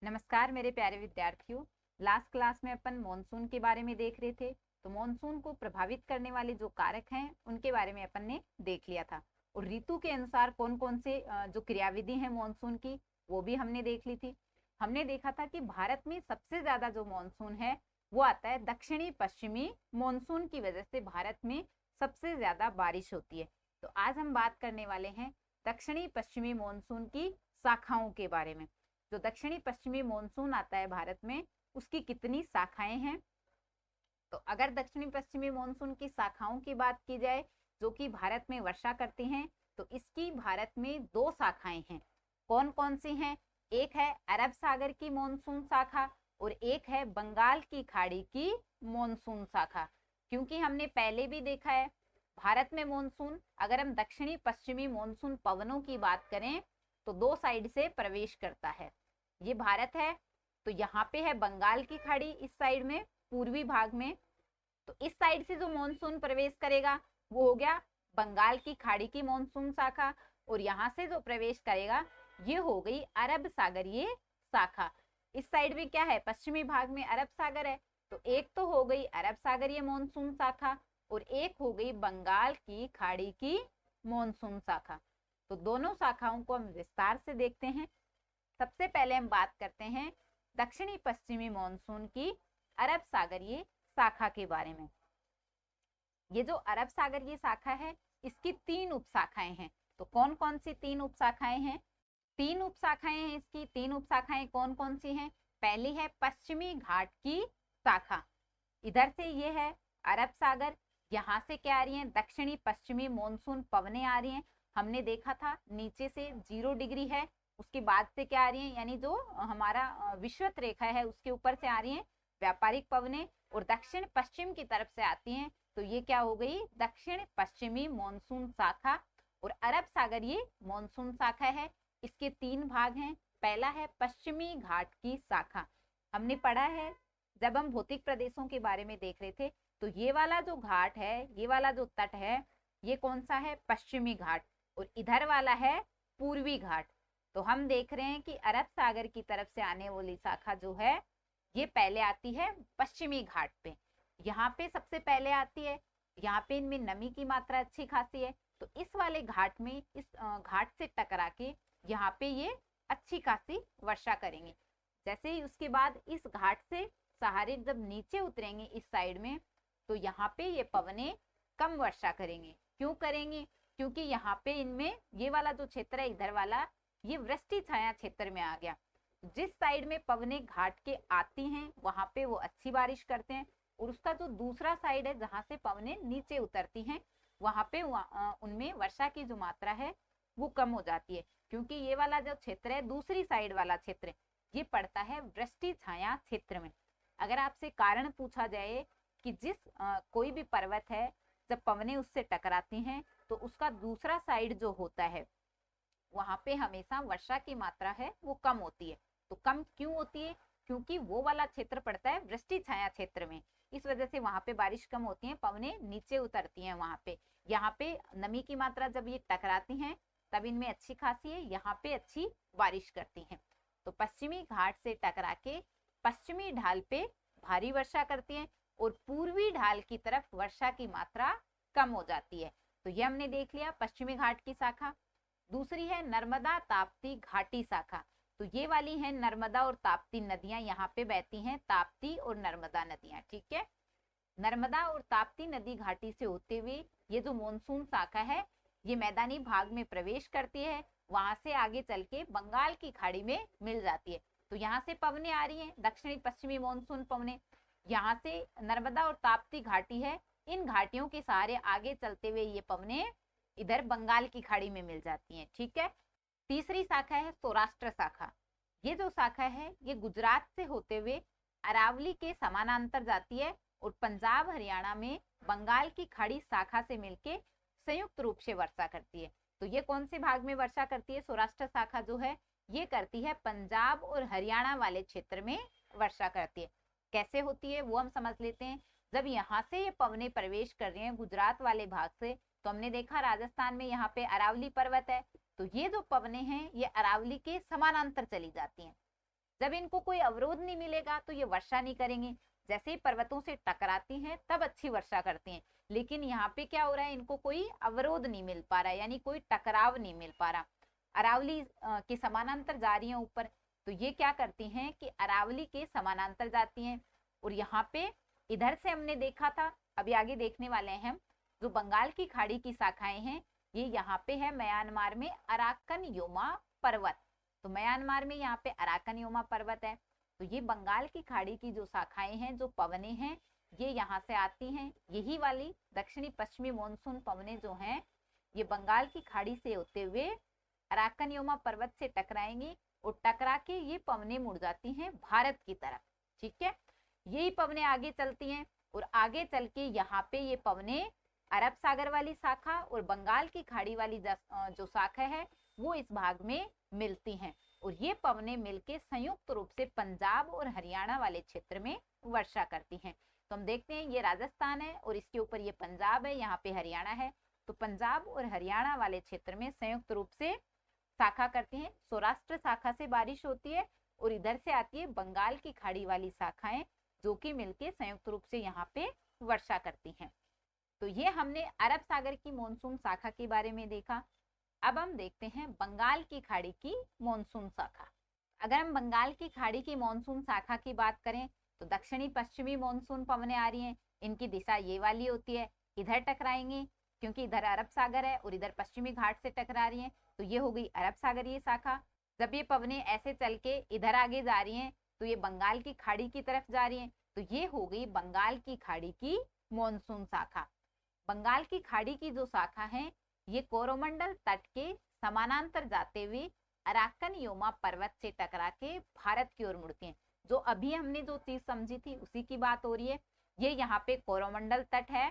नमस्कार मेरे प्यारे विद्यार्थियों। लास्ट क्लास में अपन मॉनसून के बारे में देख रहे थे। तो मॉनसून को प्रभावित करने वाले जो कारक हैं उनके बारे में अपन ने देख लिया था और ऋतु के अनुसार कौन कौन से जो क्रियाविधि है मॉनसून की वो भी हमने देख ली थी। हमने देखा था कि भारत में सबसे ज्यादा जो मॉनसून है वो आता है दक्षिणी पश्चिमी मॉनसून की वजह से भारत में सबसे ज्यादा बारिश होती है। तो आज हम बात करने वाले हैं दक्षिणी पश्चिमी मॉनसून की शाखाओं के बारे में। जो दक्षिणी पश्चिमी मॉनसून आता है भारत में उसकी कितनी शाखाएं हैं। तो अगर दक्षिणी पश्चिमी मॉनसून की शाखाओं की बात की जाए जो कि भारत में वर्षा करती हैं तो इसकी भारत में दो शाखाएं हैं। कौन कौन सी हैं? एक है अरब सागर की मॉनसून शाखा और एक है बंगाल की खाड़ी की मॉनसून शाखा। क्योंकि हमने पहले भी देखा है भारत में मॉनसून, अगर हम दक्षिणी पश्चिमी मॉनसून पवनों की बात करें तो दो साइड से प्रवेश करता है। ये भारत है तो यहाँ पे है बंगाल की खाड़ी, इस साइड में पूर्वी भाग में। तो इस साइड से जो मॉनसून प्रवेश करेगा वो हो गया बंगाल की खाड़ी की मॉनसून शाखा और यहाँ से जो प्रवेश करेगा ये हो गई अरब सागरीय शाखा। इस साइड में क्या है? पश्चिमी भाग में अरब सागर है। तो एक तो हो गई अरब सागरीय मॉनसून शाखा और एक हो गई बंगाल की खाड़ी की मॉनसून शाखा। तो दोनों शाखाओं को हम विस्तार से देखते हैं। सबसे पहले हम बात करते हैं दक्षिणी पश्चिमी मॉनसून की अरब सागरीय शाखा के बारे में। ये जो अरब सागरीय शाखा है इसकी तीन उपशाखाएं हैं। तो कौन कौन सी तीन उपशाखाएं हैं? तीन उपशाखाएं हैं इसकी। तीन उपशाखाएं कौन कौन सी हैं? पहली है पश्चिमी घाट की शाखा। इधर से ये है अरब सागर, यहाँ से क्या आ रही है? दक्षिणी पश्चिमी मॉनसून पवनें आ रही हैं। हमने देखा था नीचे से 0 डिग्री है, उसके बाद से क्या आ रही है, यानी जो हमारा विषुवत रेखा है उसके ऊपर से आ रही है व्यापारिक पवनें और दक्षिण पश्चिम की तरफ से आती हैं। तो ये क्या हो गई? दक्षिण पश्चिमी मॉनसून शाखा। और अरब सागर ये मॉनसून शाखा है। इसके तीन भाग हैं। पहला है पश्चिमी घाट की शाखा। हमने पढ़ा है जब हम भौतिक प्रदेशों के बारे में देख रहे थे तो ये वाला जो घाट है, ये वाला जो तट है, ये कौन सा है? पश्चिमी घाट। और इधर वाला है पूर्वी घाट। तो हम देख रहे हैं कि अरब सागर की तरफ से आने वाली शाखा जो है ये पहले आती है पश्चिमी घाट पे। यहाँ पे सबसे पहले आती है। यहाँ पे इनमें नमी की मात्रा अच्छी खासी है तो इस वाले घाट में, इस घाट से टकरा के यहाँ पे ये अच्छी खासी वर्षा करेंगे। जैसे ही उसके बाद इस घाट से सहारे जब नीचे उतरेंगे इस साइड में तो यहाँ पे ये पवनें कम वर्षा करेंगे। क्यों करेंगे? क्योंकि यहाँ पे इनमें ये वाला जो क्षेत्र है इधर वाला ये वृष्टि छाया क्षेत्र में आ गया। जिस साइड में पवनें घाट के आती हैं वहां पे वो अच्छी बारिश करते हैं और उसका जो दूसरा साइड है जहां से पवनें नीचे उतरती हैं वहां पे उनमें वर्षा की जो मात्रा है वो कम हो जाती है। क्योंकि ये वाला जो क्षेत्र है दूसरी साइड वाला क्षेत्र ये पड़ता है वृष्टि छाया क्षेत्र में। अगर आपसे कारण पूछा जाए कि जिस कोई भी पर्वत है जब पवनें उससे टकराती हैं तो उसका दूसरा साइड जो होता है वहां पे हमेशा वर्षा की मात्रा है वो कम होती है। तो कम क्यों होती है? क्योंकि वो वाला क्षेत्र पड़ता है वृष्टि छाया क्षेत्र में, इस वजह से वहां पे बारिश कम होती है, पवनें नीचे उतरती हैं वहां पे। यहाँ पे नमी की मात्रा जब ये टकराती हैं तब इनमें अच्छी खासी है, यहाँ पे अच्छी बारिश करती हैं। तो पश्चिमी घाट से टकरा के पश्चिमी ढाल पे भारी वर्षा करती है और पूर्वी ढाल की तरफ वर्षा की मात्रा कम हो जाती है। तो ये हमने देख लिया पश्चिमी घाट की शाखा। दूसरी है नर्मदा ताप्ती घाटी शाखा। तो ये वाली है नर्मदा और ताप्ती नदियां, यहाँ पे बहती हैं ताप्ती और नर्मदा नदियां। ठीक है, नर्मदा और ताप्ती नदी घाटी से होते हुए ये जो मॉनसून शाखा है ये मैदानी भाग में प्रवेश करती है, वहां से आगे चल के बंगाल की खाड़ी में मिल जाती है। तो यहाँ से पवनें आ रही हैं दक्षिणी पश्चिमी मॉनसून पवनें, यहाँ से नर्मदा और ताप्ती घाटी है, इन घाटियों के सहारे आगे चलते हुए ये पवनें इधर बंगाल की खाड़ी में मिल जाती हैं। ठीक है, तीसरी शाखा है सौराष्ट्र शाखा। ये जो शाखा है ये गुजरात से होते हुए अरावली के समानांतर जाती है और पंजाब हरियाणा में बंगाल की खाड़ी शाखा से मिलके संयुक्त रूप से वर्षा करती है। तो ये कौन से भाग में वर्षा करती है? सौराष्ट्र शाखा जो है ये करती है पंजाब और हरियाणा वाले क्षेत्र में वर्षा करती है। कैसे होती है वो हम समझ लेते हैं। जब यहाँ से ये पवनें प्रवेश कर रही हैं गुजरात वाले भाग से तो हमने देखा राजस्थान में यहाँ पे अरावली पर्वत है, तो ये जो पवनें हैं ये अरावली के समानांतर चली जाती हैं। जब इनको कोई अवरोध नहीं मिलेगा तो ये वर्षा नहीं करेंगे। जैसे ही पर्वतों से टकराती हैं तब अच्छी वर्षा करती हैं, लेकिन यहाँ पे क्या हो रहा है, इनको कोई अवरोध नहीं मिल पा रहा है, यानी कोई टकराव नहीं मिल पा रहा। अरावली के समानांतर जा रही है ऊपर, तो ये क्या करती हैं कि अरावली के समानांतर जाती हैं। और यहाँ पे इधर से हमने देखा था, अभी आगे देखने वाले हैं हम, जो बंगाल की खाड़ी की शाखाएं हैं, ये यहाँ पे है म्यांमार में अराकन योमा पर्वत। तो म्यांमार में यहाँ पे अराकन योमा पर्वत है। तो ये बंगाल की खाड़ी की जो शाखाएं हैं, जो पवने हैं, ये यहाँ से आती हैं। यही वाली दक्षिणी पश्चिमी मानसून पवने जो हैं, ये बंगाल की खाड़ी से होते हुए अराकन योमा पर्वत से टकराएंगी और टकरा के ये पवने मुड़ जाती हैं भारत की तरफ। ठीक है, यही पवने आगे चलती हैं और आगे चल के यहाँ पे ये पवने अरब सागर वाली शाखा और बंगाल की खाड़ी वाली जो शाखा है वो इस भाग में मिलती हैं और ये पवने मिलके संयुक्त रूप से पंजाब और हरियाणा वाले क्षेत्र में वर्षा करती हैं। तो हम देखते हैं, ये राजस्थान है और इसके ऊपर ये पंजाब है, यहाँ पे हरियाणा है। तो पंजाब और हरियाणा वाले क्षेत्र में संयुक्त रूप से शाखा करती हैं। सौराष्ट्र शाखा से बारिश होती है और इधर से आती है बंगाल की खाड़ी वाली शाखाएं, जो कि मिलके संयुक्त रूप से यहाँ पे वर्षा करती हैं। तो ये हमने अरब सागर की मॉनसून शाखा के बारे में देखा। अब हम देखते हैं बंगाल की खाड़ी की मॉनसून शाखा। अगर हम बंगाल की खाड़ी की मॉनसून शाखा की बात करें तो दक्षिणी पश्चिमी मॉनसून पवनें आ रही हैं। इनकी दिशा ये वाली होती है, इधर टकराएंगी क्योंकि इधर अरब सागर है और इधर पश्चिमी घाट से टकरा रही हैं, तो ये हो गई अरब सागरीय शाखा। जब ये पवनें ऐसे चल के इधर आगे जा रही हैं तो ये बंगाल की खाड़ी की तरफ जा रही हैं, तो ये हो गई बंगाल की खाड़ी की मॉनसून शाखा। बंगाल की खाड़ी की जो शाखा है, ये कोरोमंडल तट के समानांतर जाते हुए अराकन योमा पर्वत से टकरा के भारत की ओर मुड़ती हैं। जो अभी हमने जो चीज समझी थी उसी की बात हो रही है। ये यहाँ पे कोरोमंडल तट है,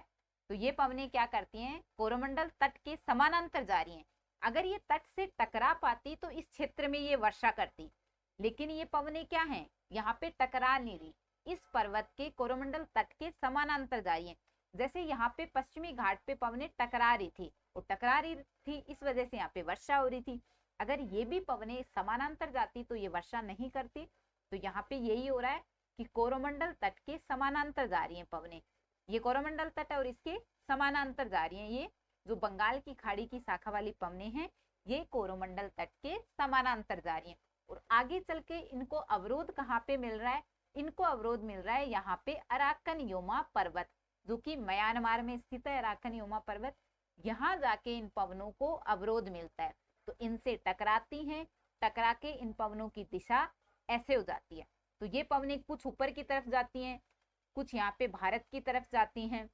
तो ये पवनें क्या करती हैं, कोरोमंडल तट के समानांतर जा रही हैं। अगर ये तट से टकरा पाती तो इस क्षेत्र में ये वर्षा करती, लेकिन ये पवनें क्या हैं, यहाँ पे टकरा नहीं रही, इस पर्वत के कोरोमंडल तट के समानांतर जा रही हैं। जैसे यहाँ पे पश्चिमी घाट पे पवनें टकरा रही थी, और टकरा रही थी इस वजह से यहाँ पे वर्षा हो रही थी। अगर ये भी पवनें समानांतर जाती तो ये वर्षा नहीं करती। तो यहाँ पे यही हो रहा है कि कोरोमंडल तट के समानांतर जा रही हैं पवनें। ये कोरोमंडल तट है और इसके समानांतर जा रही हैं। ये जो बंगाल की खाड़ी की शाखा वाली पवनें हैं, ये कोरोमंडल तट के समानांतर जा रही हैं। और आगे चल के इनको अवरोध कहाँ पे मिल रहा है, इनको अवरोध मिल रहा है यहाँ पे अराकन योमा पर्वत, जो कि म्यांमार में स्थित है। अराकन योमा पर्वत, यहाँ जाके इन पवनों को अवरोध मिलता है, तो इनसे टकराती हैं। टकरा के इन पवनों की दिशा ऐसे हो जाती है। तो ये पवनें कुछ ऊपर की तरफ जाती हैं, कुछ यहाँ पे भारत की तरफ जाती हैं।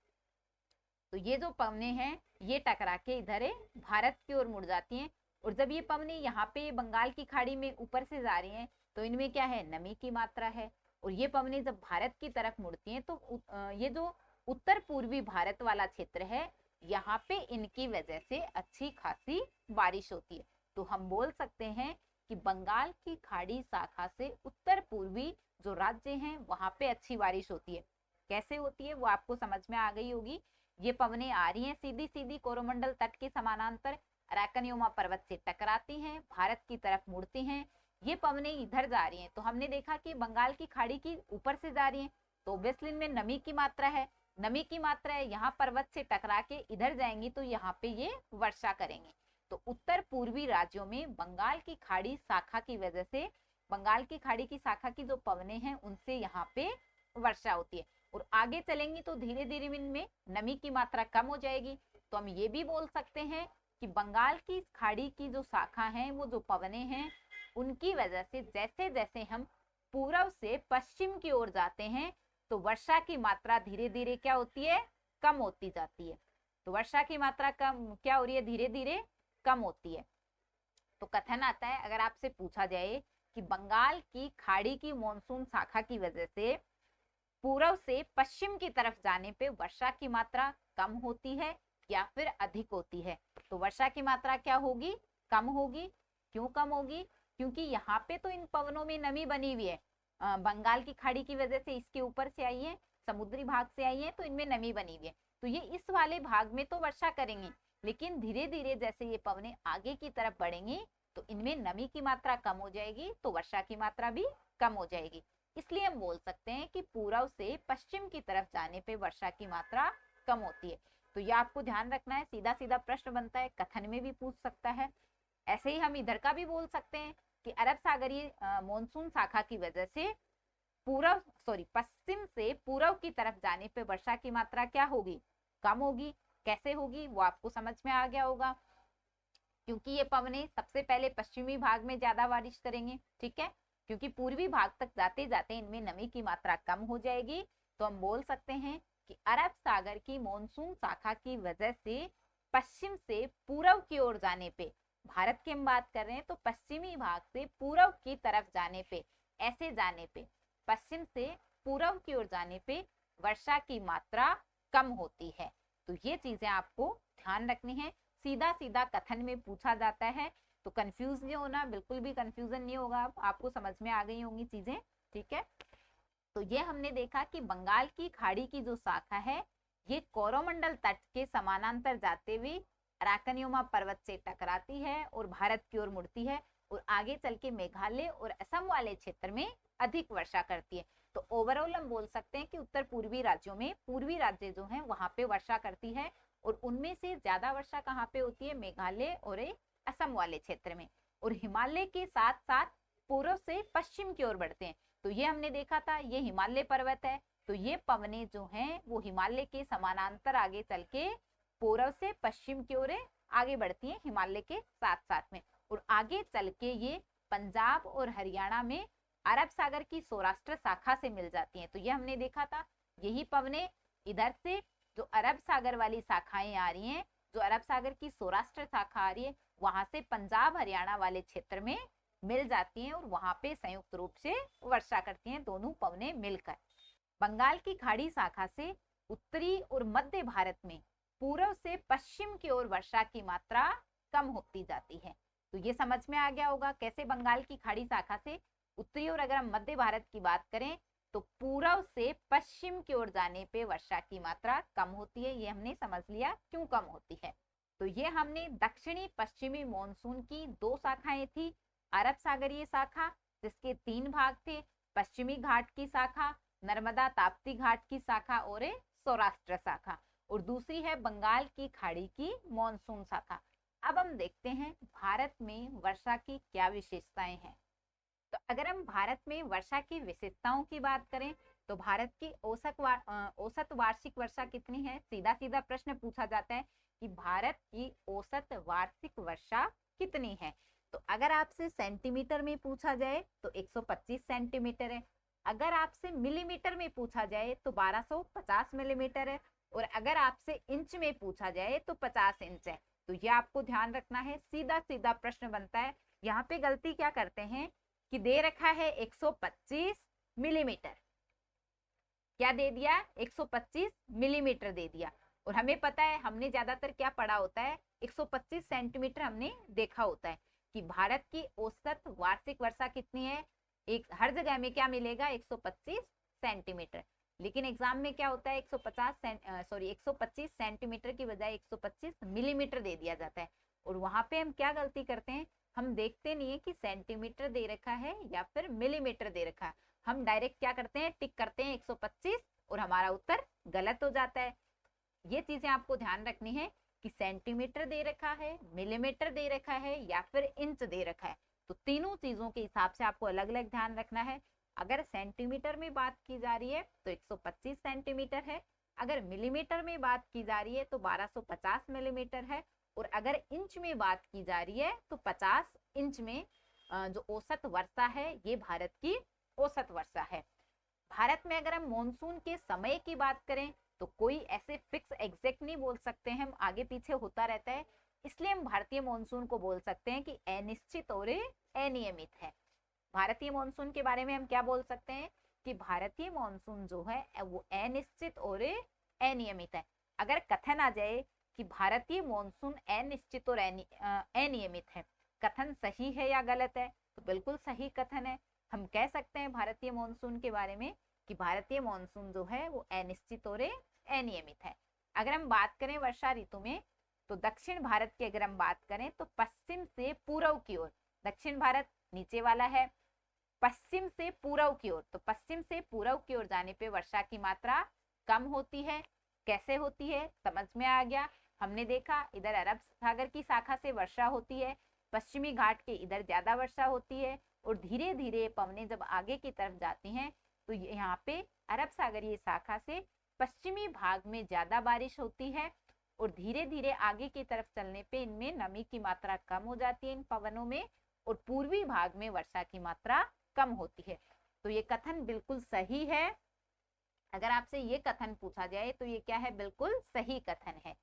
तो ये जो पवनें हैं ये टकरा के इधर भारत की ओर मुड़ जाती हैं। और जब ये पवनें यहाँ पे बंगाल की खाड़ी में ऊपर से जा रही हैं तो इनमें क्या है, नमी की मात्रा है। और ये पवनें जब भारत की तरफ मुड़ती हैं तो ये जो उत्तर पूर्वी भारत वाला क्षेत्र है, यहाँ पे इनकी वजह से अच्छी खासी बारिश होती है। तो हम बोल सकते हैं कि बंगाल की खाड़ी शाखा से उत्तर पूर्वी जो राज्य हैं वहां पे अच्छी बारिश होती है। कैसे होती है वो आपको समझ में आ गई होगी। ये पवनें आ रही हैं सीधी सीधी कोरोमंडल तट के समानांतर, अराकन योमा पर्वत से टकराती हैं, भारत की तरफ मुड़ती हैं। ये पवनें इधर जा रही हैं, तो हमने देखा कि बंगाल की खाड़ी की ऊपर से जा रही हैं, तो ऑब्वियसली इनमें नमी की मात्रा है। नमी की मात्रा है, यहाँ पर्वत से टकरा के इधर जाएंगी तो यहाँ पे ये वर्षा करेंगे। तो उत्तर पूर्वी राज्यों में बंगाल की खाड़ी शाखा की वजह से, बंगाल की खाड़ी की शाखा की जो पवनें हैं उनसे यहाँ पे वर्षा होती है। और आगे चलेंगी तो धीरे धीरे इनमें नमी की मात्रा कम हो जाएगी। तो हम ये भी बोल सकते हैं कि बंगाल की खाड़ी की जो शाखा है, वो जो पवनें हैं, उनकी वजह से जैसे जैसे हम पूर्व से पश्चिम की ओर जाते हैं तो वर्षा की मात्रा धीरे धीरे क्या होती है, कम होती जाती है। तो वर्षा की मात्रा कम क्या हो रही है, धीरे धीरे कम होती है। तो कथन आता है, अगर आपसे पूछा जाए कि बंगाल की खाड़ी की मॉनसून शाखा की वजह से पूर्व से पश्चिम की तरफ जाने पे वर्षा की मात्रा कम होती है या फिर अधिक होती है, तो वर्षा की मात्रा क्या होगी, कम होगी। क्यों कम होगी, क्योंकि यहाँ पे तो इन पवनों में नमी बनी हुई है। बंगाल की खाड़ी की वजह से इसके ऊपर से आई है, समुद्री भाग से आई है, तो इनमें नमी बनी हुई है, तो ये इस वाले भाग में तो वर्षा करेंगे। लेकिन धीरे धीरे जैसे ये पवनें आगे की तरफ बढ़ेंगी तो इनमें नमी की मात्रा कम हो जाएगी, तो वर्षा की मात्रा भी कम हो जाएगी। इसलिए हम बोल सकते हैं कि पूर्व से पश्चिम की तरफ जाने पे वर्षा की मात्रा कम होती है। तो ये आपको ध्यान रखना है, सीधा सीधा प्रश्न बनता है, कथन में भी पूछ सकता है। ऐसे ही हम इधर का भी बोल सकते हैं कि अरब सागरीय मॉनसून शाखा की वजह से पश्चिम से पूर्व की तरफ जाने पे वर्षा की मात्रा क्या होगी, कम होगी। कैसे होगी वो आपको समझ में आ गया होगा, क्योंकि ये पवने सबसे पहले पश्चिमी भाग में ज्यादा बारिश करेंगे, ठीक है, क्योंकि पूर्वी भाग तक जाते जाते इनमें नमी की मात्रा कम हो जाएगी। तो हम बोल सकते हैं कि अरब सागर की मॉनसून शाखा की वजह से पश्चिम से पूर्व की ओर जाने पे, भारत की हम बात कर रहे हैं, तो पश्चिमी भाग से पूर्व की तरफ जाने पे, ऐसे जाने पे, पश्चिम से पूर्व की ओर जाने पे वर्षा की मात्रा कम होती है। तो ये चीजें आपको ध्यान रखनी है, सीधा सीधा कथन में पूछा जाता है, तो कंफ्यूज नहीं होना, बिल्कुल भी कंफ्यूजन नहीं होगा, आपको समझ में आ गई होंगी चीजें, ठीक है। तो ये हमने देखा कि बंगाल की खाड़ी की जो शाखा है ये कोरोमंडल तट के समानांतर जाते हुए अराकनियोमा पर्वत से टकराती है और भारत की ओर मुड़ती है और आगे चल के मेघालय और असम वाले क्षेत्र में अधिक वर्षा करती है। तो ओवरऑल हम बोल सकते हैं कि उत्तर पूर्वी राज्यों में पूर्वी राज्य जो है वहां पे वर्षा करती है, और उनमें से ज्यादा वर्षा कहाँ पे होती है, मेघालय और असम वाले क्षेत्र में, और हिमालय के साथ साथ पूर्व से पश्चिम की ओर बढ़ते हैं। तो ये हमने देखा था, ये हिमालय पर्वत है, तो ये पवने जो हैं वो हिमालय के समानांतर आगे चल के पूर्व से पश्चिम की ओर आगे बढ़ती हैं हिमालय के साथ साथ में, और आगे चल के ये पंजाब और हरियाणा में अरब सागर की सौराष्ट्र शाखा से मिल जाती हैं। तो ये हमने देखा था, यही पवने इधर से जो अरब सागर वाली शाखाएं आ रही हैं, जो अरब सागर की सौराष्ट्र शाखा आ रही है, वहां से पंजाब हरियाणा वाले क्षेत्र में मिल जाती हैं और वहां पे संयुक्त रूप से वर्षा करती हैं दोनों पवने मिलकर। बंगाल की खाड़ी शाखा से उत्तरी और मध्य भारत में पूर्व से पश्चिम की ओर वर्षा की मात्रा कम होती जाती है। तो ये समझ में आ गया होगा कैसे बंगाल की खाड़ी शाखा से उत्तरी और अगर हम मध्य भारत की बात करें तो पूर्व से पश्चिम की ओर जाने पे वर्षा की मात्रा कम होती है। ये हमने समझ लिया क्यों कम होती है। तो ये हमने दक्षिणी पश्चिमी मानसून की दो शाखाएं थी, अरब सागरीय शाखा जिसके 3 भाग थे, पश्चिमी घाट की शाखा, नर्मदा ताप्ती घाट की शाखा और सौराष्ट्र शाखा, और दूसरी है बंगाल की खाड़ी की मानसून शाखा। अब हम देखते हैं भारत में वर्षा की क्या विशेषताएं हैं। तो अगर हम भारत में वर्षा की विशेषताओं की बात करें तो भारत की औसत वार्षिक वर्षा कितनी है, सीधा सीधा प्रश्न पूछा जाता है कि भारत की औसत वार्षिक वर्षा कितनी है। तो अगर आपसे सेंटीमीटर में पूछा जाए तो 125 सेंटीमीटर है, अगर आपसे मिलीमीटर में पूछा जाए तो 1250 मिलीमीटर है, और अगर आपसे इंच में पूछा जाए तो 50 इंच है। तो ये आपको ध्यान रखना है, सीधा सीधा प्रश्न बनता है। यहाँ पे गलती क्या करते हैं कि दे रखा है 125 मिलीमीटर, क्या दे दिया, 125 मिलीमीटर दे दिया, और हमें पता है हमने ज्यादातर क्या पढ़ा होता है, 125 सेंटीमीटर हमने देखा होता है कि भारत की औसत वार्षिक वर्षा कितनी है, एक हर जगह में क्या मिलेगा 125 सेंटीमीटर, लेकिन एग्जाम में क्या होता है 125 सेंटीमीटर की बजाय 125 मिलीमीटर दे दिया जाता है। और वहां पे हम क्या गलती करते हैं, हम देखते नहीं है कि सेंटीमीटर दे रखा है या फिर मिलीमीटर दे रखा है, हम डायरेक्ट क्या करते हैं टिक करते हैं 125 और हमारा उत्तर गलत हो जाता है। ये चीजें आपको ध्यान रखनी है कि सेंटीमीटर दे रखा है, मिलीमीटर दे रखा है या फिर इंच दे रखा है, तो तीनों चीजों के हिसाब से आपको अलग अलग ध्यान रखना है। अगर सेंटीमीटर में बात की जा रही है तो 125 सेंटीमीटर है, अगर मिलीमीटर में बात की जा रही है तो 1250 मिलीमीटर है, और अगर इंच में बात की जा रही है तो 50 इंच में जो औसत वर्षा है ये भारत की औसत वर्षा है। भारत में अगर हम मॉनसून के समय की बात करें तो कोई ऐसे फिक्स एग्जैक्ट नहीं बोल सकते हैं, हम आगे पीछे होता रहता है, इसलिए हम भारतीय मॉनसून को बोल सकते हैं कि अनिश्चित और अनियमित है। भारतीय मॉनसून के बारे में हम क्या बोल सकते हैं कि भारतीय मॉनसून जो है वो अनिश्चित और अनियमित है। अगर कथन आ जाए कि भारतीय मॉनसून अनिश्चित और अनियमित है, कथन सही है या गलत है, तो बिल्कुल सही कथन है। हम कह सकते हैं भारतीय मॉनसून के बारे में कि भारतीय मॉनसून जो है वो अनिश्चित और अनियमित है। अगर हम बात करें वर्षा ऋतु में तो दक्षिण भारत की अगर हम बात करें तो पश्चिम से पूर्व की ओर, दक्षिण भारत नीचे वाला है, पश्चिम से पूर्व की ओर, तो पश्चिम से पूर्व की ओर जाने पे वर्षा की मात्रा कम होती है। कैसे होती है समझ में आ गया। हमने देखा इधर अरब सागर की शाखा से वर्षा होती है, पश्चिमी घाट के इधर ज्यादा वर्षा होती है, और धीरे धीरे पवनें जब आगे की तरफ जाती हैं तो यहाँ पे अरब सागरीय शाखा से पश्चिमी भाग में ज्यादा बारिश होती है, और धीरे धीरे आगे की तरफ चलने पे इनमें नमी की मात्रा कम हो जाती है इन पवनों में, और पूर्वी भाग में वर्षा की मात्रा कम होती है। तो ये कथन बिल्कुल सही है। अगर आपसे ये कथन पूछा जाए तो ये क्या है, बिल्कुल सही कथन है।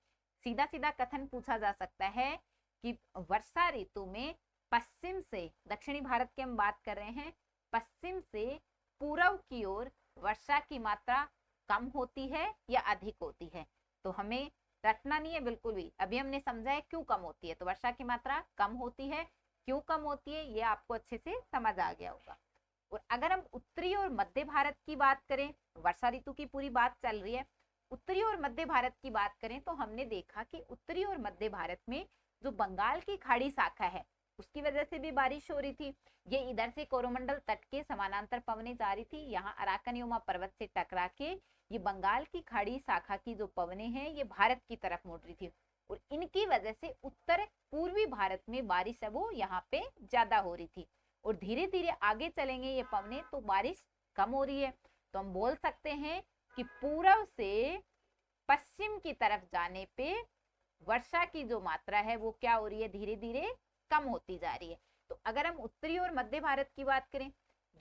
सीधा सीधा कथन पूछा जा सकता है कि वर्षा ऋतु में पश्चिम से, दक्षिणी भारत की हम बात कर रहे हैं, पश्चिम से पूर्व की ओर वर्षा की मात्रा कम होती है या अधिक होती है। तो हमें रटना नहीं है बिल्कुल भी। अभी हमने समझा है क्यों कम होती है, तो वर्षा की मात्रा कम होती है। क्यों कम होती है ये आपको अच्छे से समझ आ गया होगा। और अगर हम उत्तरी और मध्य भारत की बात करें, वर्षा ऋतु की पूरी बात चल रही है, उत्तरी और मध्य भारत की बात करें तो हमने देखा कि उत्तरी और मध्य भारत में जो बंगाल की खाड़ी शाखा है उसकी वजह से भी बारिश हो रही थी। ये इधर से कोरोमंडल तट के समानांतर पवनें जा रही थी, यहाँ अराकनियोमा पर्वत से टकरा के ये बंगाल की खाड़ी शाखा की जो पवनें हैं ये भारत की तरफ मुड़ रही थी, और इनकी वजह से उत्तर पूर्वी भारत में बारिश है वो यहाँ पे ज्यादा हो रही थी। और धीरे धीरे आगे चलेंगे ये पवनें तो बारिश कम हो रही है। तो हम बोल सकते हैं कि पूर्व से पश्चिम की तरफ जाने पे वर्षा की जो मात्रा है वो क्या हो रही है, धीरे धीरे कम होती जा रही है। तो अगर हम उत्तरी और मध्य भारत की बात करें,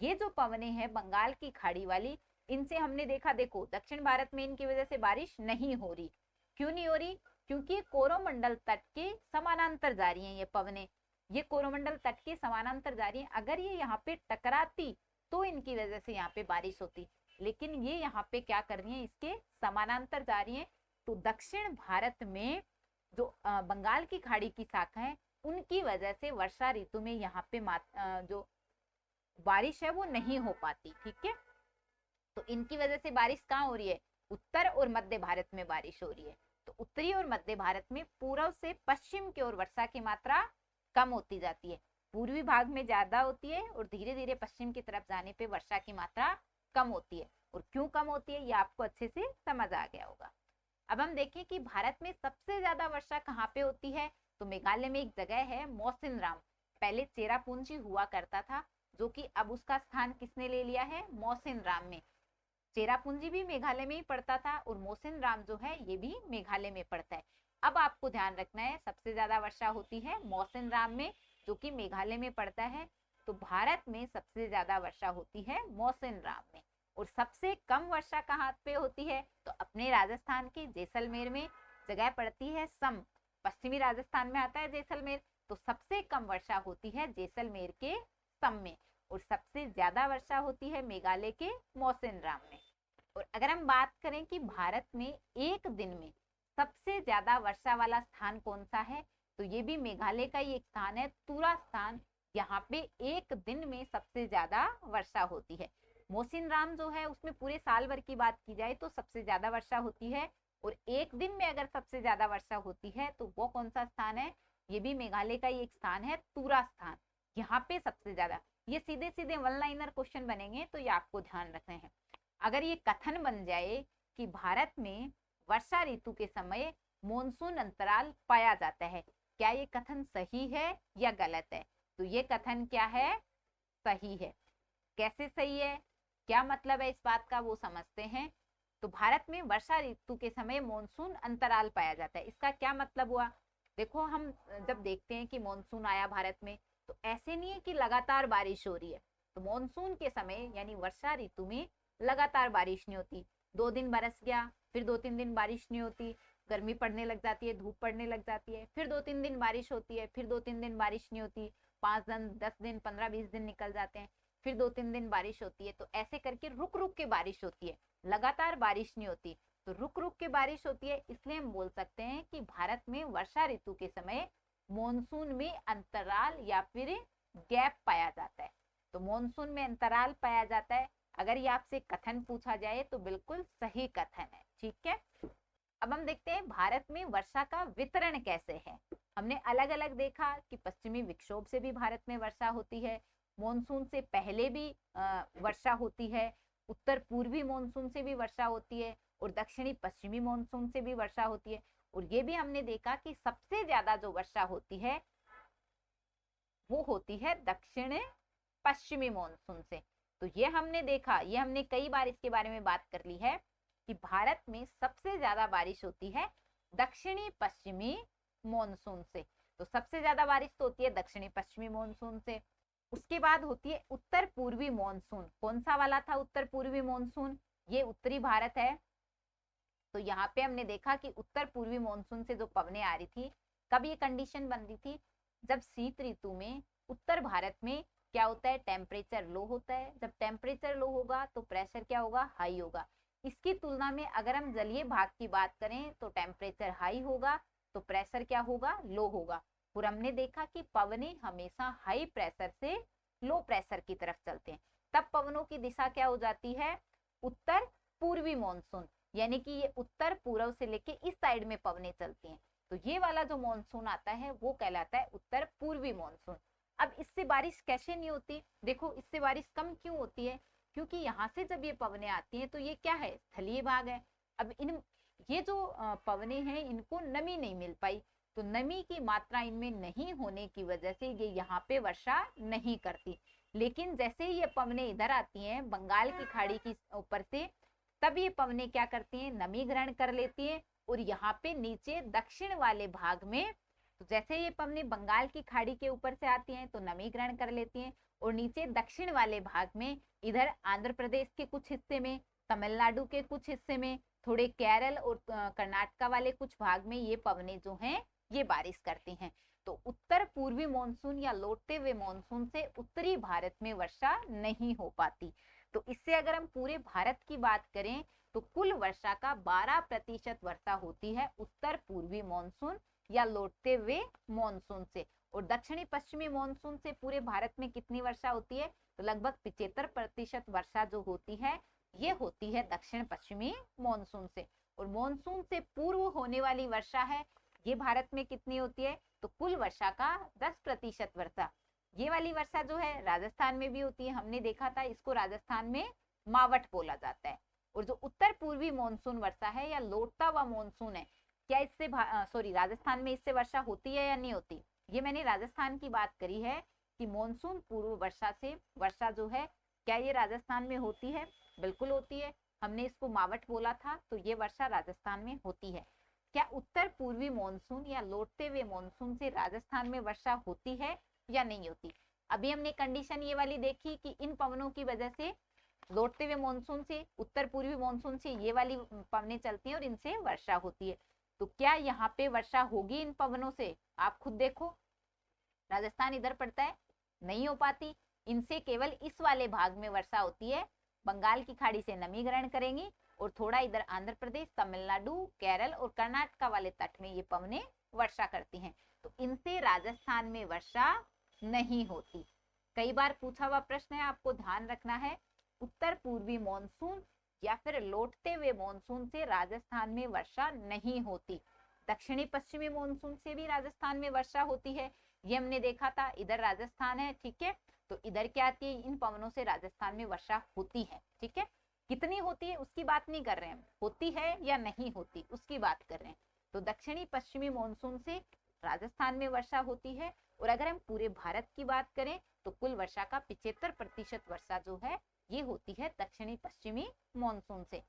ये जो पवनें हैं बंगाल की खाड़ी वाली, इनसे हमने देखा, देखो दक्षिण भारत में इनकी वजह से बारिश नहीं हो रही। क्यों नहीं हो रही, क्योंकि कोरोमंडल तट के समानांतर जा रही हैं ये पवनें, ये कोरोमंडल तट के समानांतर जा रही हैं। अगर ये यहाँ पे टकराती तो इनकी वजह से यहाँ पे बारिश होती, लेकिन ये यहाँ पे क्या कर रही है, इसके समानांतर जा रही है। तो दक्षिण भारत में जो बंगाल की खाड़ी की शाखा है उनकी वजह से वर्षा ऋतु में यहाँ पे जो बारिश है वो नहीं हो पाती। ठीक है, तो इनकी वजह से बारिश कहाँ हो रही है, उत्तर और मध्य भारत में बारिश हो रही है। तो उत्तरी और मध्य भारत में पूर्व से पश्चिम की ओर वर्षा की मात्रा कम होती जाती है, पूर्वी भाग में ज्यादा होती है, और धीरे धीरे पश्चिम की तरफ जाने पे वर्षा की मात्रा कम होती है। और क्यों कम होती है ये आपको अच्छे से समझ आ गया होगा। अब हम देखें कि भारत में सबसे ज्यादा वर्षा कहाँ पे होती है, तो मेघालय में एक जगह है मौसिनराम। पहले चेरापूंजी हुआ करता था, जो कि अब उसका स्थान किसने ले लिया है, मौसिनराम में। चेरापूंजी भी मेघालय में ही पड़ता था, और मौसिनराम जो है ये भी मेघालय में पड़ता है। अब आपको ध्यान रखना है सबसे ज्यादा वर्षा होती है मौसिनराम में, जो कि मेघालय में पड़ता है। तो भारत में सबसे ज्यादा वर्षा होती है मौसिनराम में। और सबसे कम वर्षा कहाँ पे होती है, तो अपने राजस्थान के जैसलमेर में जगह पड़ती है सम, पश्चिमी राजस्थान में आता है जैसलमेर। तो सबसे कम वर्षा होती है जैसलमेर के सम में, और सबसे ज्यादा वर्षा होती है मेघालय के मौसिनराम में। और अगर हम बात करें कि भारत में एक दिन में सबसे ज्यादा वर्षा वाला स्थान कौन सा है, तो ये भी मेघालय का ही एक स्थान है, तुरा स्थान। यहाँ पे एक दिन में सबसे ज्यादा वर्षा होती है। मौसिनराम जो है उसमें पूरे साल भर की बात की जाए तो सबसे ज्यादा वर्षा होती है, और एक दिन में अगर सबसे ज्यादा वर्षा होती है तो वो कौन सा स्थान है, ये भी मेघालय का ही एक स्थान है, तुरा स्थान। यहाँ पे सबसे ज्यादा, ये सीधे सीधे वन लाइनर क्वेश्चन बनेंगे तो ये आपको ध्यान रखने हैं। अगर ये कथन बन जाए कि भारत में वर्षा ऋतु के समय मॉनसून अंतराल पाया जाता है, क्या ये कथन सही है या गलत है, तो ये कथन क्या है, सही है। कैसे सही है, क्या मतलब है इस बात का वो समझते हैं। तो भारत में वर्षा ऋतु के समय मॉनसून अंतराल पाया जाता है, इसका क्या मतलब हुआ। देखो हम जब देखते हैं कि मॉनसून आया भारत में, तो ऐसे नहीं है कि लगातार बारिश हो रही है। तो मॉनसून के समय यानी वर्षा ऋतु में लगातार बारिश नहीं होती, 2 दिन बरस गया, फिर 2-3 दिन बारिश नहीं होती, गर्मी पड़ने लग जाती है, धूप पड़ने लग जाती है, फिर 2-3 दिन बारिश होती है, फिर 2-3 दिन बारिश नहीं होती, 5 दिन 10 दिन 15-20 दिन निकल जाते हैं, फिर 2-3 दिन बारिश होती है। तो ऐसे करके रुक रुक के बारिश होती है, लगातार बारिश नहीं होती, तो रुक रुक के बारिश होती है। इसलिए हम बोल सकते हैं कि भारत में वर्षा ऋतु के समय मॉनसून में अंतराल या फिर गैप पाया जाता है। तो मॉनसून में अंतराल पाया जाता है, अगर ये आपसे कथन पूछा जाए तो बिल्कुल सही कथन है। ठीक है, अब हम देखते हैं भारत में वर्षा का वितरण कैसे है। हमने अलग अलग देखा कि पश्चिमी विक्षोभ से भी भारत में वर्षा होती है, मॉनसून से पहले भी वर्षा होती है, उत्तर पूर्वी मॉनसून से भी वर्षा होती है और दक्षिणी पश्चिमी मॉनसून से भी वर्षा होती है। और ये भी हमने देखा कि सबसे ज्यादा जो वर्षा होती है वो होती है दक्षिण पश्चिमी मॉनसून से। तो ये हमने देखा, ये हमने कई बार इसके बारे में बात कर ली है कि भारत में सबसे ज्यादा बारिश होती है दक्षिणी पश्चिमी मॉनसून से। तो सबसे ज्यादा बारिश तो होती है दक्षिणी पश्चिमी मॉनसून से। उसके बाद होती है उत्तर पूर्वी मॉनसून। कौन सा वाला था उत्तर पूर्वी मॉनसून? ये उत्तरी भारत है। तो यहाँ पे हमने देखा कि उत्तर पूर्वी मॉनसून से जो पवनें आ रही थी, कब ये कंडीशन बन रही थी? जब शीत ऋतु में उत्तर भारत में क्या होता है, टेम्परेचर लो होता है। जब टेम्परेचर लो होगा तो प्रेशर क्या होगा, हाई होगा। इसकी तुलना में अगर हम जलीय भाग की बात करें तो टेम्परेचर हाई होगा तो प्रेशर क्या होगा, लो होगा। और हमने देखा कि पवनें हमेशा हाई प्रेशर से लो प्रेशर की तरफ चलते हैं। तब पवनों की दिशा क्या हो जाती है, उत्तर पूर्वी मॉनसून, यानी कि ये उत्तर पूर्व से लेके इस साइड में पवनें चलती हैं। तो ये वाला जो मॉनसून आता है वो कहलाता है उत्तर पूर्वी मॉनसून। अब इससे बारिश कैसे नहीं होती? देखो, इससे बारिश कम क्यों होती है? क्योंकि यहाँ से जब ये पवनें आती हैं तो ये क्या है, स्थलीय भाग है। अब ये जो पवनें हैं इनको नमी नहीं मिल पाई, तो नमी की मात्रा इनमें नहीं होने की वजह से ये यहाँ पे वर्षा नहीं करती। लेकिन जैसे ही ये पवनें इधर आती हैं बंगाल की खाड़ी की ऊपर से, तब ये पवनें क्या करती हैं, नमी ग्रहण कर लेती हैं और यहाँ पे नीचे दक्षिण वाले भाग में, तो जैसे ये पवनें बंगाल की खाड़ी के ऊपर से आती हैं तो नमी ग्रहण कर लेती हैं और नीचे दक्षिण वाले भाग में, इधर आंध्र प्रदेश के कुछ हिस्से में, तमिलनाडु के कुछ हिस्से में, थोड़े केरल और कर्नाटका वाले कुछ भाग में ये पवनें जो हैं ये बारिश करती हैं। तो उत्तर पूर्वी मानसून या लौटते हुए मानसून से उत्तरी भारत में वर्षा नहीं हो पाती। तो इससे अगर हम पूरे भारत की बात करें तो कुल वर्षा का 12% वर्षा होती है उत्तर पूर्वी मानसून या लौटते हुए मानसून से। और दक्षिणी पश्चिमी मानसून से पूरे भारत में कितनी वर्षा होती है? तो लगभग 75% वर्षा जो होती है ये होती है दक्षिण पश्चिमी मानसून से। और मानसून से पूर्व होने वाली वर्षा है ये भारत में कितनी होती है? तो कुल वर्षा का 10% वर्षा, ये वाली वर्षा जो है राजस्थान में भी होती है। हमने देखा था इसको राजस्थान में मावट बोला जाता है। और जो उत्तर पूर्वी मानसून वर्षा है या लौटता हुआ मानसून है, क्या इससे राजस्थान में इससे वर्षा होती है या नहीं होती? ये मैंने राजस्थान की बात करी है कि मानसून पूर्व वर्षा से वर्षा जो है क्या ये राजस्थान में होती है? बिल्कुल होती है। हमने इसको मावट बोला था, तो ये वर्षा राजस्थान में होती है। क्या उत्तर पूर्वी मानसून या लौटते हुए मानसून से राजस्थान में वर्षा होती है या नहीं होती? अभी हमने कंडीशन ये वाली देखी कि इन पवनों की वजह से लौटते हुए मानसून से, उत्तर पूर्वी मानसून से ये वाली पवनें चलती हैं और इनसे वर्षा होती है। तो क्या यहाँ पे वर्षा होगी इन पवनों से? आप खुद देखो, राजस्थान इधर पड़ता है, नहीं हो पाती। इनसे केवल इस वाले भाग में वर्षा होती है, बंगाल की खाड़ी से नमी ग्रहण करेंगी और थोड़ा इधर आंध्र प्रदेश, तमिलनाडु, केरल और कर्नाटका वाले तट में ये पवनें वर्षा करती हैं। तो इनसे राजस्थान में वर्षा नहीं होती। कई बार पूछा हुआ प्रश्न है, आपको ध्यान रखना है, उत्तर पूर्वी मानसून या फिर लौटते हुए मानसून से राजस्थान में वर्षा नहीं होती। दक्षिणी पश्चिमी मानसून से भी राजस्थान में वर्षा होती है, ये हमने देखा था। इधर राजस्थान है, ठीक है, तो इधर क्या आती है, इन पवनों से राजस्थान में वर्षा होती है। ठीक है, कितनी होती है उसकी बात नहीं कर रहे हैं, होती है या नहीं होती उसकी बात कर रहे हैं। तो दक्षिणी पश्चिमी मानसून से राजस्थान में वर्षा होती है। और अगर हम पूरे भारत की बात करें तो कुल वर्षा का 75% वर्षा जो है ये होती है दक्षिणी पश्चिमी मानसून से।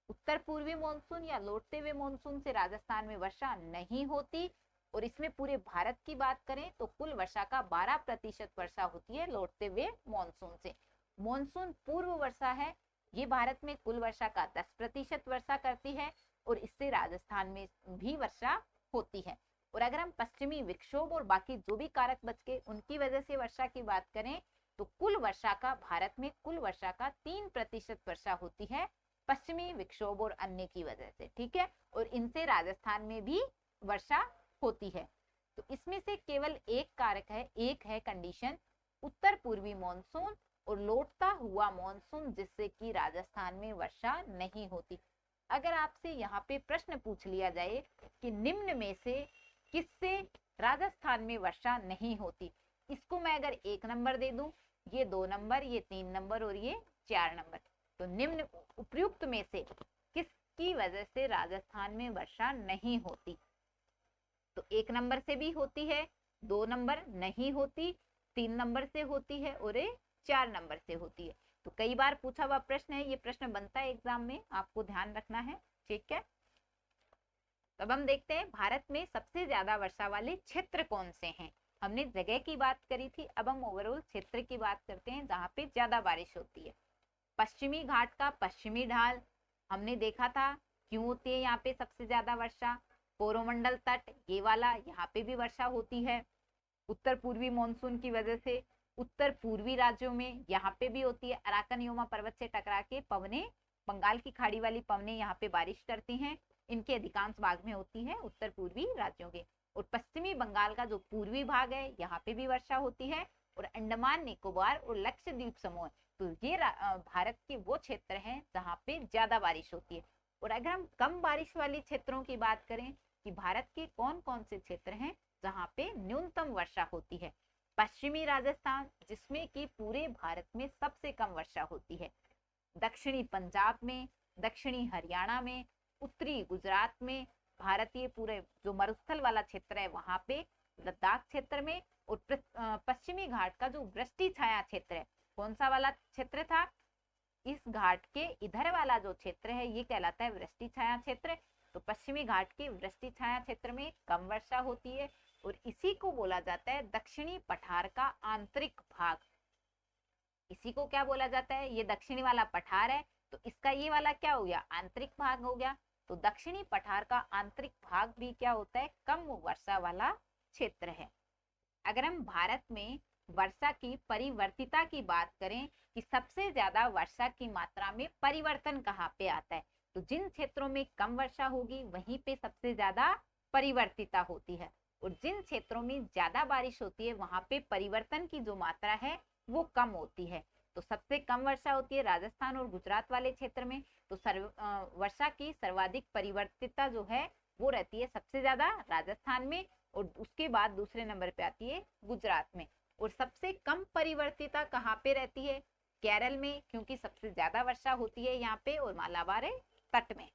उत्तर पूर्वी मानसून या लौटते हुए मानसून से राजस्थान में वर्षा नहीं होती। और इसमें पूरे भारत की बात करें तो कुल वर्षा का 12% वर्षा होती है लौटते हुए मानसून से। मानसून पूर्व वर्षा है, ये भारत में कुल वर्षा का 10% वर्षा करती है और इससे राजस्थान में भी वर्षा होती है। और अगर हम पश्चिमी विक्षोभ और बाकी जो भी कारक बच के उनकी वजह से वर्षा की बात करें तो कुल वर्षा का भारत में कुल वर्षा का 3% वर्षा होती है पश्चिमी विक्षोभ और अन्य की वजह से। ठीक है, और इनसे राजस्थान में भी वर्षा होती है। तो इसमें से केवल एक कारक है, एक है कंडीशन, उत्तर पूर्वी मानसून और लौटता हुआ मानसून, जिससे कि राजस्थान में वर्षा नहीं होती। अगर आपसे यहाँ पे प्रश्न पूछ लिया जाए कि निम्न में से किससे राजस्थान में वर्षा नहीं होती, इसको मैं अगर 1 नंबर दे दूं ये 2 नंबर, ये 3 नंबर और ये 4 नंबर। तो निम्न उपयुक्त में से किसकी वजह से राजस्थान में वर्षा नहीं होती? तो 1 नंबर से भी होती है, 2 नंबर नहीं होती, 3 नंबर से होती है और 4 नंबर से होती है। तो कई बार पूछा हुआ प्रश्न है, ये प्रश्न बनता है एग्जाम में, आपको ध्यान रखना है, ठीक है। अब हम देखते हैं भारत में सबसे ज्यादा वर्षा वाले क्षेत्र कौन से हैं। हमने जगह की बात करी थी, अब हम ओवरऑल क्षेत्र की बात करते हैं जहाँ पे ज्यादा बारिश होती है। पश्चिमी घाट का पश्चिमी ढाल, हमने देखा था क्यों होती है यहाँ पे सबसे ज्यादा वर्षा। कोरोमंडल तट, ये वाला, यहाँ पे भी वर्षा होती है। उत्तर पूर्वी मानसून की वजह से उत्तर पूर्वी राज्यों में यहाँ पे भी होती है। अराकन योमा पर्वत से टकरा के पवने, बंगाल की खाड़ी वाली पवने यहाँ पे बारिश करती हैं, इनके अधिकांश भाग में होती है उत्तर पूर्वी राज्यों के। और पश्चिमी बंगाल का जो पूर्वी भाग है, यहाँ पे भी वर्षा होती है। और अंडमान निकोबार और लक्षद्वीप समूह, तो ये भारत के वो क्षेत्र हैं जहाँ पे ज्यादा बारिश होती है। और अगर हम कम बारिश वाले क्षेत्रों की बात करें कि भारत के कौन कौन से क्षेत्र हैं जहाँ पे न्यूनतम वर्षा होती है, पश्चिमी राजस्थान, जिसमें कि पूरे भारत में सबसे कम वर्षा होती है। दक्षिणी पंजाब में, दक्षिणी हरियाणा में, उत्तरी गुजरात में, भारतीय पूरे जो मरुस्थल वाला क्षेत्र है वहां पे, लद्दाख क्षेत्र में, और पश्चिमी घाट का जो वृष्टि छाया क्षेत्र है, कौन सा वाला क्षेत्र था, इस घाट के इधर वाला जो क्षेत्र है ये कहलाता है वृष्टि छाया क्षेत्र। तो पश्चिमी घाट के वृष्टि छाया क्षेत्र में कम वर्षा होती है और इसी को बोला जाता है दक्षिणी पठार का आंतरिक भाग। इसी को क्या बोला जाता है, ये दक्षिणी वाला पठार है, तो इसका ये वाला क्या हो गया, आंतरिक भाग हो गया। तो दक्षिणी पठार का आंतरिक भाग भी क्या होता है, कम वर्षा वाला क्षेत्र है। अगर हम भारत में वर्षा की परिवर्तिता की बात करें कि सबसे ज्यादा वर्षा की मात्रा में परिवर्तन कहाँ पे आता है, तो जिन क्षेत्रों में कम वर्षा होगी वहीं पे सबसे ज्यादा परिवर्तिता होती है। और जिन क्षेत्रों में ज्यादा बारिश होती है वहां पे परिवर्तन की जो मात्रा है वो कम होती है। तो सबसे कम वर्षा होती है राजस्थान और गुजरात वाले क्षेत्र में। तो वर्षा की सर्वाधिक परिवर्तिता जो है वो रहती है सबसे ज्यादा राजस्थान में, और उसके बाद दूसरे नंबर पे आती है गुजरात में। और सबसे कम परिवर्तिता कहाँ पे रहती है, केरल में, क्योंकि सबसे ज्यादा वर्षा होती है यहाँ पे, और मालाबार तट में।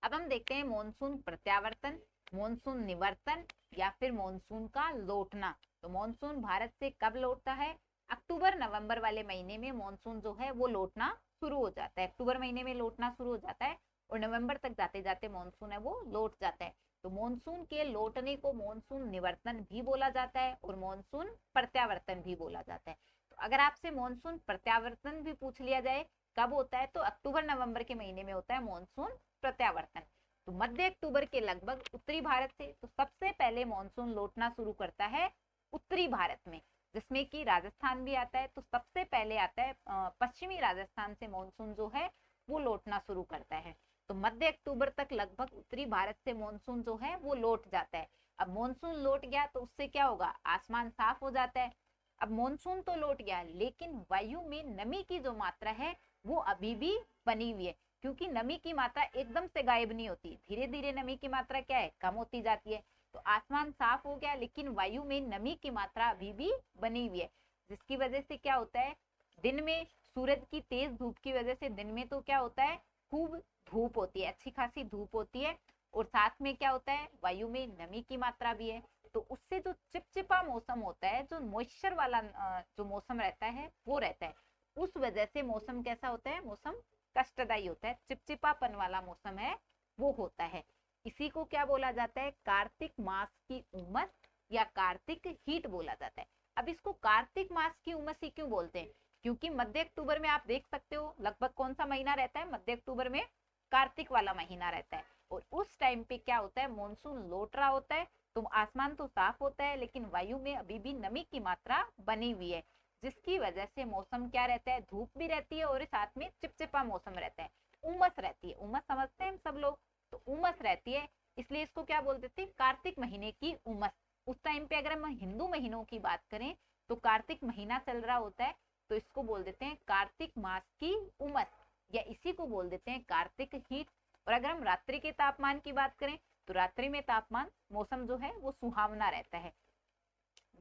अब हम देखते हैं मॉनसून प्रत्यावर्तन, मॉनसून निवर्तन या फिर मॉनसून का लौटना। तो मॉनसून भारत से कब लौटता है, अक्टूबर नवंबर वाले महीने में मॉनसून जो है वो लौटना शुरू हो जाता है। अक्टूबर महीने में लौटना शुरू हो जाता है और नवंबर तक जाते जाते मॉनसून है वो लौट जाता है। तो मॉनसून के लौटने को मॉनसून निवर्तन भी बोला जाता है और मॉनसून प्रत्यावर्तन भी बोला जाता है। तो अगर आपसे मॉनसून प्रत्यावर्तन भी पूछ लिया जाए कब होता है, तो अक्टूबर नवंबर के महीने में होता है मॉनसून प्रत्यावर्तन। तो मध्य अक्टूबर के लगभग उत्तरी भारत से, तो सबसे पहले मॉनसून लौटना शुरू करता है उत्तरी भारत में, जिसमें कि राजस्थान भी आता है। तो सबसे पहले आता है पश्चिमी राजस्थान से मॉनसून जो है वो लौटना शुरू करता है। तो मध्य अक्टूबर तक लगभग उत्तरी भारत से मॉनसून जो है वो लौट जाता है। अब मॉनसून लौट गया तो उससे क्या होगा, आसमान साफ हो जाता है। अब मॉनसून तो लौट गया लेकिन वायु में नमी की जो मात्रा है वो अभी भी बनी हुई है, क्योंकि नमी की मात्रा एकदम से गायब नहीं होती, धीरे धीरे नमी की मात्रा क्या है, कम होती जाती है। तो आसमान साफ हो गया लेकिन वायु में नमी की मात्रा अभी भी बनी हुई है, जिसकी वजह से क्या होता है, दिन में सूरज की तेज धूप की वजह से दिन में तो क्या होता है, खूब धूप होती है, अच्छी खासी धूप होती है, और साथ में क्या होता है, वायु में नमी की मात्रा भी है। तो उससे जो चिपचिपा मौसम होता है, जो मॉइस्चर वाला जो मौसम रहता है वो रहता है, उस वजह से मौसम कैसा होता है, मौसम कष्टदायी होता है, चिपचिपापन वाला मौसम है वो होता है। इसी को क्या बोला जाता है, कार्तिक मास की उमस या कार्तिक हीट बोला जाता है। अब इसको कार्तिक मास की उमस ही क्यों बोलते हैं, क्योंकि मध्य अक्टूबर में आप देख सकते हो लगभग कौन सा महीना रहता है, मध्य अक्टूबर में कार्तिक वाला महीना रहता है। और उस टाइम पे क्या होता है, मानसून लौट रहा होता है, तो आसमान तो साफ होता है लेकिन वायु में अभी भी नमी की मात्रा बनी हुई है, जिसकी वजह से मौसम क्या रहता है, धूप भी रहती है और साथ में चिपचिपा मौसम रहता है, उमस रहती है। उमस समझते हैं हम सब लोग, तो उमस रहती है, इसलिए इसको क्या बोल देते हैं, कार्तिक महीने की उमस। उस टाइम पे अगर हम हिंदू महीनों की बात करें तो कार्तिक महीना चल रहा होता है, तो इसको बोल देते हैं कार्तिक मास की उमस, या इसी को बोल देते हैं कार्तिक हीट। और अगर हम रात्रि के तापमान की बात करें तो रात्रि में तापमान मौसम जो है वो सुहावना रहता है,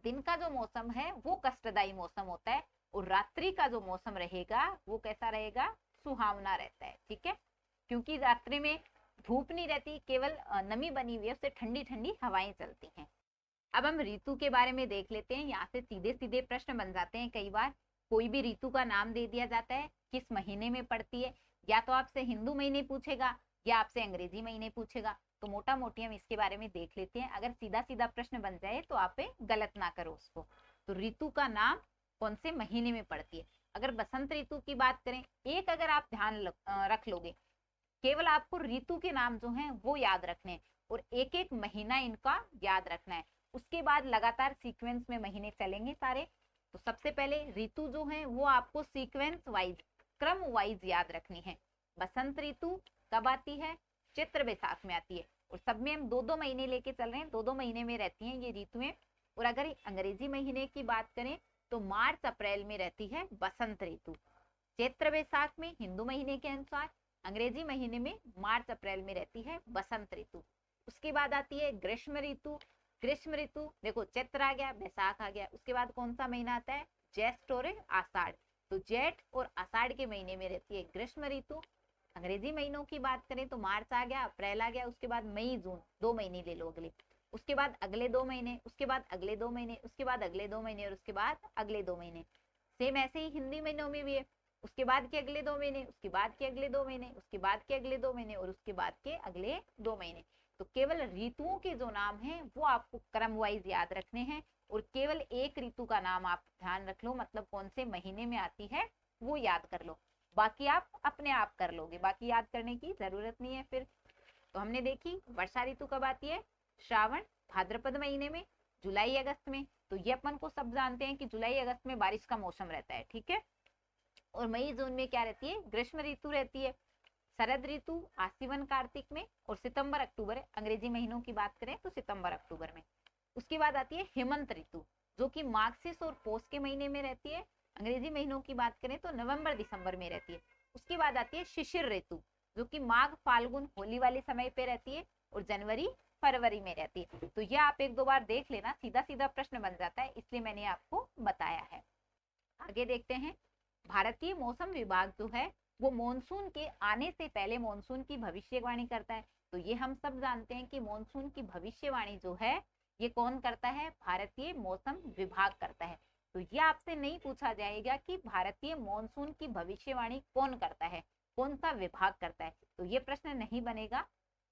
दिन का जो मौसम है वो कष्टदायी मौसम होता है, और रात्रि का जो मौसम रहेगा वो कैसा रहेगा, सुहावना रहता है, ठीक है, क्योंकि रात्रि में धूप नहीं रहती, केवल नमी बनी हुई है, उससे ठंडी ठंडी हवाएं चलती हैं। अब हम ऋतु के बारे में देख लेते हैं। यहाँ से सीधे सीधे प्रश्न बन जाते हैं। कई बार कोई भी ऋतु का नाम दे दिया जाता है, किस महीने में पड़ती है, या तो आपसे हिंदू महीने पूछेगा या आपसे अंग्रेजी महीने पूछेगा। तो मोटा मोटी हम इसके बारे में देख लेते हैं। अगर सीधा सीधा प्रश्न बन जाए तो आप गलत ना करो उसको। तो ऋतु का नाम कौन से महीने में पड़ती है। अगर बसंत ऋतु की बात करें, एक अगर आप ध्यान रख लोगे, केवल आपको ऋतु के नाम जो हैं वो याद रखने हैं और एक एक महीना इनका याद रखना है। उसके बाद लगातार सीक्वेंस में महीने चलेंगे सारे। तो सबसे पहले ऋतु जो है वो आपको सीक्वेंस वाइज, क्रम वाइज याद रखनी है। बसंत ऋतु कब आती है, चैत्र बैसाख में आती है, और सब में हम 2-2 महीने लेके चल रहे हैं, 2-2 महीने में रहती हैं ये ऋतुएं। और अगर अंग्रेजी महीने की बात करें तो मार्च अप्रैल में रहती है बसंत ऋतु। चैत्र बैसाख में हिंदू महीने के अनुसार, अंग्रेजी महीने में मार्च अप्रैल में रहती है बसंत ऋतु। उसके बाद आती है ग्रीष्म ऋतु। ग्रीष्म ऋतु देखो, चैत्र आ गया, बैसाख आ गया, उसके बाद कौन सा महीना आता है, ज्येष्ठ और आषाढ़। तो जेठ और आषाढ़ के महीने में रहती है ग्रीष्म ऋतु। अंग्रेजी महीनों की बात करें तो मार्च आ गया, अप्रैल आ गया, उसके बाद मई जून, 2 महीने ले लो अगले, उसके बाद अगले 2 महीने, उसके बाद अगले 2 महीने, उसके बाद अगले 2 महीने, और उसके बाद अगले 2 महीने। सेम ऐसे ही हिंदी महीनों में भी है, उसके बाद के अगले 2 महीने, उसके बाद के अगले 2 महीने, उसके बाद के अगले 2 महीने, और उसके बाद के अगले 2 महीने। तो केवल ऋतुओं के जो नाम हैं वो आपको क्रम वाइज याद रखने हैं, और केवल एक ऋतु का नाम आप ध्यान रख लो, मतलब कौन से महीने में आती है वो याद कर लो। बाकी आप अपने आप कर लोगे, बाकी याद करने की जरूरत नहीं है फिर। तो हमने देखी वर्षा ऋतु कब आती है, श्रावण भाद्रपद महीने में, जुलाई अगस्त में। तो ये अपन को सब जानते हैं कि जुलाई अगस्त में बारिश का मौसम रहता है, ठीक है। और मई जून में क्या रहती है, ग्रीष्म ऋतु रहती है। शरद ऋतु आश्विन कार्तिक में, और सितंबर अक्टूबर, अंग्रेजी महीनों की बात करें तो सितंबर अक्टूबर में। उसके बाद आती है हेमंत ऋतु, जो कि मार्गशीर्ष और पौष के महीने में रहती है। अंग्रेजी महीनों की बात करें तो नवंबर दिसंबर में रहती है। उसके बाद आती है शिशिर ऋतु, जो कि माघ फाल्गुन होली वाले समय पे रहती है, और जनवरी फरवरी में रहती है। तो यह आप 1-2 बार देख लेना, सीधा सीधा प्रश्न बन जाता है, इसलिए मैंने आपको बताया है। आगे देखते हैं। भारतीय मौसम विभाग जो है वो मॉनसून के आने से पहले मॉनसून की भविष्यवाणी करता है। तो ये हम सब जानते हैं कि मॉनसून की भविष्यवाणी जो है ये कौन करता है, भारतीय मौसम विभाग करता है। तो ये आपसे नहीं पूछा जाएगा कि भारतीय मॉनसून की भविष्यवाणी कौन करता है, कौन सा विभाग करता है, तो ये प्रश्न नहीं बनेगा।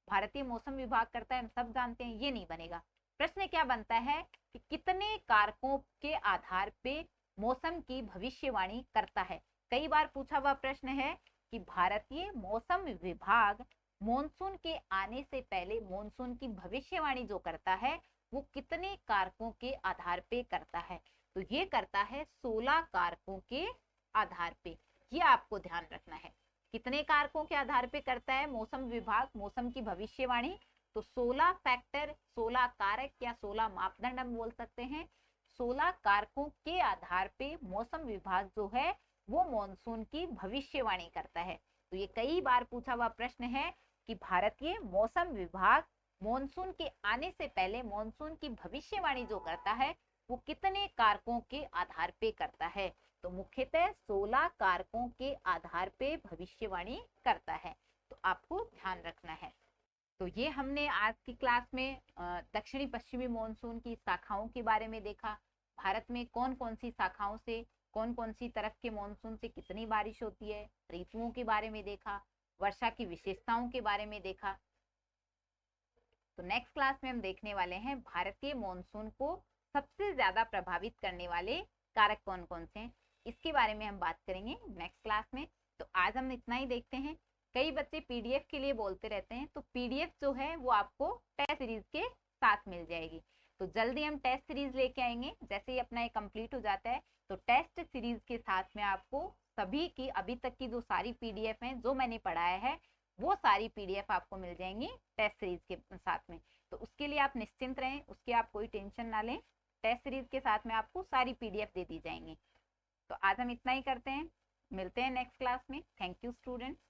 भारतीय मौसम विभाग करता है, हम सब जानते हैं, ये नहीं बनेगा। प्रश्न क्या बनता है कि कितने कारकों के आधार पे मौसम की भविष्यवाणी करता है। कई बार पूछा हुआ प्रश्न है कि भारतीय मौसम विभाग मॉनसून के आने से पहले मॉनसून की भविष्यवाणी जो करता है वो कितने कारकों के आधार पे करता है। तो ये करता है 16 कारकों के आधार पे, ये आपको ध्यान रखना है। कितने कारकों के आधार पे करता है मौसम विभाग मौसम की भविष्यवाणी, तो 16 फैक्टर, 16 कारक या 16 मापदंड हम बोल सकते हैं। 16 कारकों के आधार पे मौसम विभाग जो है वो मॉनसून की भविष्यवाणी करता है। तो ये कई बार पूछा हुआ प्रश्न है कि भारतीय मौसम विभाग मॉनसून के आने से पहले मॉनसून की भविष्यवाणी जो करता है वो कितने कारकों के आधार पे करता है। तो मुख्यतः 16 कारकों के आधार पे भविष्यवाणी करता है, तो आपको ध्यान रखना है। तो ये हमने आज की क्लास में दक्षिणी पश्चिमी मॉनसून की शाखाओं के बारे में देखा। भारत में कौन कौन सी शाखाओं से, कौन कौन सी तरफ के मॉनसून से कितनी बारिश होती है, ऋतुओं के बारे में देखा, वर्षा की विशेषताओं के बारे में देखा। तो नेक्स्ट क्लास में हम देखने वाले हैं भारतीय मॉनसून को सबसे ज्यादा प्रभावित करने वाले कारक कौन कौन से हैं, इसके बारे में हम बात करेंगे नेक्स्ट क्लास में। तो आज हम इतना ही देखते हैं। कई बच्चे पीडीएफ के लिए बोलते रहते हैं, तो पीडीएफ जो है वो आपको टेस्ट सीरीज के साथ मिल जाएगी। तो जल्दी हम टेस्ट सीरीज लेके आएंगे, जैसे ही अपना ये कंप्लीट हो जाता है तो टेस्ट सीरीज के साथ में आपको सभी की अभी तक की जो सारी पीडीएफ हैं जो मैंने पढ़ाया है वो सारी पीडीएफ आपको मिल जाएंगी टेस्ट सीरीज के साथ में। तो उसके लिए आप निश्चिंत रहें, उसकी आप कोई टेंशन ना लें, टेस्ट सीरीज के साथ में आपको सारी पीडीएफ दे दी जाएंगी। तो आज हम इतना ही करते हैं, मिलते हैं नेक्स्ट क्लास में। Thank you students.